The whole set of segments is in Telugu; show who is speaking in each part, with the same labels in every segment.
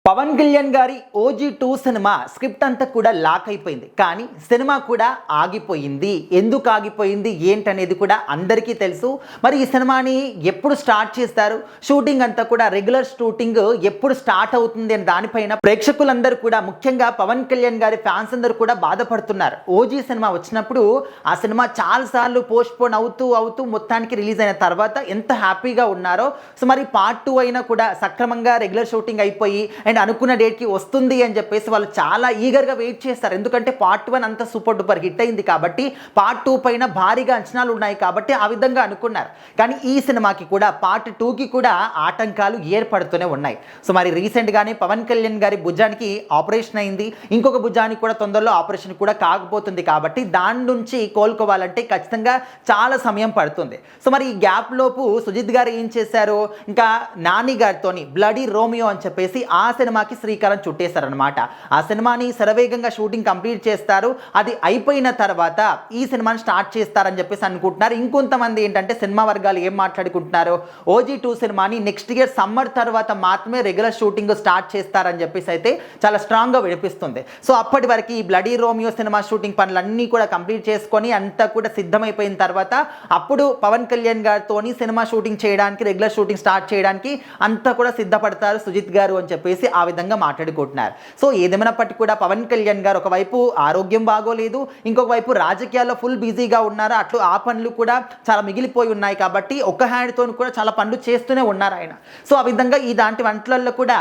Speaker 1: పవన్ కళ్యాణ్ గారి OG2 సినిమా స్క్రిప్ట్ అంతా కూడా లాక్ అయిపోయింది, కానీ సినిమా కూడా ఆగిపోయింది. ఎందుకు ఆగిపోయింది ఏంటనేది కూడా అందరికీ తెలుసు. మరి ఈ సినిమాని ఎప్పుడు స్టార్ట్ చేస్తారు, షూటింగ్ అంతా కూడా రెగ్యులర్ షూటింగ్ ఎప్పుడు స్టార్ట్ అవుతుంది అని దానిపైన ప్రేక్షకులందరూ కూడా, ముఖ్యంగా పవన్ కళ్యాణ్ గారి ఫ్యాన్స్ అందరూ కూడా బాధపడుతున్నారు. ఓజీ సినిమా వచ్చినప్పుడు ఆ సినిమా చాలాసార్లు పోస్ట్ పోన్ అవుతూ మొత్తానికి రిలీజ్ అయిన తర్వాత ఎంత హ్యాపీగా ఉన్నారో. సో మరి పార్ట్ 2 అయినా కూడా సక్రమంగా రెగ్యులర్ షూటింగ్ అయిపోయి అండ్ అనుకున్న డేట్కి వస్తుంది అని చెప్పేసి వాళ్ళు చాలా ఈగర్గా వెయిట్ చేస్తారు. ఎందుకంటే పార్ట్ 1 అంతా సూపర్ డూపర్ హిట్ అయింది కాబట్టి పార్ట్ 2 పైన భారీగా అంచనాలు ఉన్నాయి కాబట్టి ఆ విధంగా అనుకున్నారు. కానీ ఈ సినిమాకి కూడా పార్ట్ 2కి కూడా ఆటంకాలు ఏర్పడుతూనే ఉన్నాయి. సో మరి రీసెంట్గానే పవన్ కళ్యాణ్ గారి భుజానికి ఆపరేషన్ అయింది, ఇంకొక భుజానికి కూడా తొందరలో ఆపరేషన్ కూడా కాకపోతుంది కాబట్టి దాని నుంచి కోలుకోవాలంటే ఖచ్చితంగా చాలా సమయం పడుతుంది. సో మరి ఈ గ్యాప్ లోపు సుజిత్ గారు ఏం చేశారు, ఇంకా నాని గారితోని బ్లడీ రోమియో అని చెప్పేసి ఆ సినిమాకి శ్రీకారం చుట్టేశారనమాట. ఆ సినిమాని శరవేగంగా షూటింగ్ కంప్లీట్ చేస్తారు. అది అయిపోయిన తర్వాత ఈ సినిమాని స్టార్ట్ చేస్తారని చెప్పేసి అనుకుంటున్నారు. ఇంకొంతమంది ఏంటంటే సినిమా వర్గాలు ఏం మాట్లాడుకుంటున్నారు, OG2 సినిమాని నెక్స్ట్ ఇయర్ సమ్మర్ తర్వాత మాత్రమే రెగ్యులర్ షూటింగ్ స్టార్ట్ చేస్తారని చెప్పేసి అయితే చాలా స్ట్రాంగ్గా వినిపిస్తుంది. సో అప్పటి వరకు ఈ బ్లడీ రోమియో సినిమా షూటింగ్ పనులన్నీ కూడా కంప్లీట్ చేసుకొని అంతా కూడా సిద్ధమైపోయిన తర్వాత అప్పుడు పవన్ కళ్యాణ్ గారితో సినిమా షూటింగ్ చేయడానికి, రెగ్యులర్ షూటింగ్ స్టార్ట్ చేయడానికి అంతా కూడా సిద్ధపడతారు సుజిత్ గారు అని చెప్పేసి ఆ విధంగా మాట్లాడుకుంటున్నారు. సో ఏదేమైనప్పటికీ కూడా పవన్ కళ్యాణ్ గారు ఒకవైపు ఆరోగ్యం బాగోలేదు, ఇంకొక వైపు రాజకీయాల్లో ఫుల్ బిజీగా ఉన్నారు. అట్లు ఆ పనులు కూడా చాలా మిగిలిపోయి ఉన్నాయి కాబట్టి ఒక హ్యాండ్తో కూడా చాలా పనులు చేస్తూనే ఉన్నారు ఆయన. సో ఆ విధంగా ఇలాంటి వంటలలో కూడా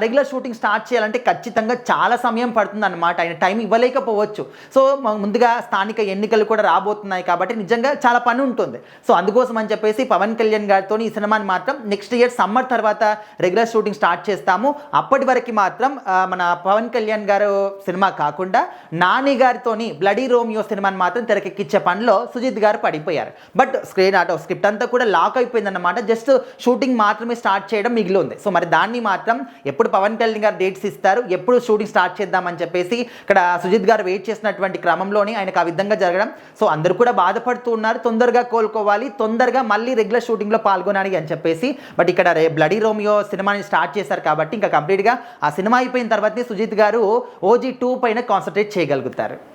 Speaker 1: రెగ్యులర్ షూటింగ్ స్టార్ట్ చేయాలంటే ఖచ్చితంగా చాలా సమయం పడుతుంది అన్నమాట. ఆయన టైం ఇవ్వలేకపోవచ్చు. సో ముందుగా స్థానిక ఎన్నికలు కూడా రాబోతున్నాయి కాబట్టి నిజంగా చాలా పని ఉంటుంది. సో అందుకోసం అని చెప్పేసి పవన్ కళ్యాణ్ గారితో ఈ సినిమాని మాత్రం నెక్స్ట్ ఇయర్ సమ్మర్ తర్వాత రెగ్యులర్ షూటింగ్ స్టార్ట్ చేస్తాము, అప్పటి వరకు మాత్రం మన పవన్ కళ్యాణ్ గారు సినిమా కాకుండా నాని గారితోని బ్లడీ రోమియో సినిమాని మాత్రం తెరకెక్కించే పనిలో సుజిత్ గారు పడిపోయారు. బట్ స్క్రిప్ట్ అంతా కూడా లాక్ అయిపోయిందన్నమాట. జస్ట్ షూటింగ్ మాత్రమే స్టార్ట్ చేయడం మిగిలి ఉంది. సో మరి దాన్ని మాత్రం ఎప్పుడు పవన్ కళ్యాణ్ గారు డేట్స్ ఇస్తారు, ఎప్పుడు షూటింగ్ స్టార్ట్ చేద్దామని చెప్పేసి ఇక్కడ సుజిత్ గారు వెయిట్ చేసినటువంటి క్రమంలోనే ఆయనకు ఆ విధంగా జరగడం. సో అందరూ కూడా బాధపడుతూ ఉన్నారు, తొందరగా కోలుకోవాలి, తొందరగా మళ్ళీ రెగ్యులర్ షూటింగ్లో పాల్గొనాలి అని చెప్పేసి. బట్ ఇక్కడ బ్లడీ రోమియో సినిమాని స్టార్ట్ చేశారు కాబట్టి ఇంకా కంప్లీట్గా ఆ సినిమా అయిపోయిన తర్వాతనే సుజిత్ గారు OG2 పైన కాన్సన్ట్రేట్ చేయగలుగుతారు.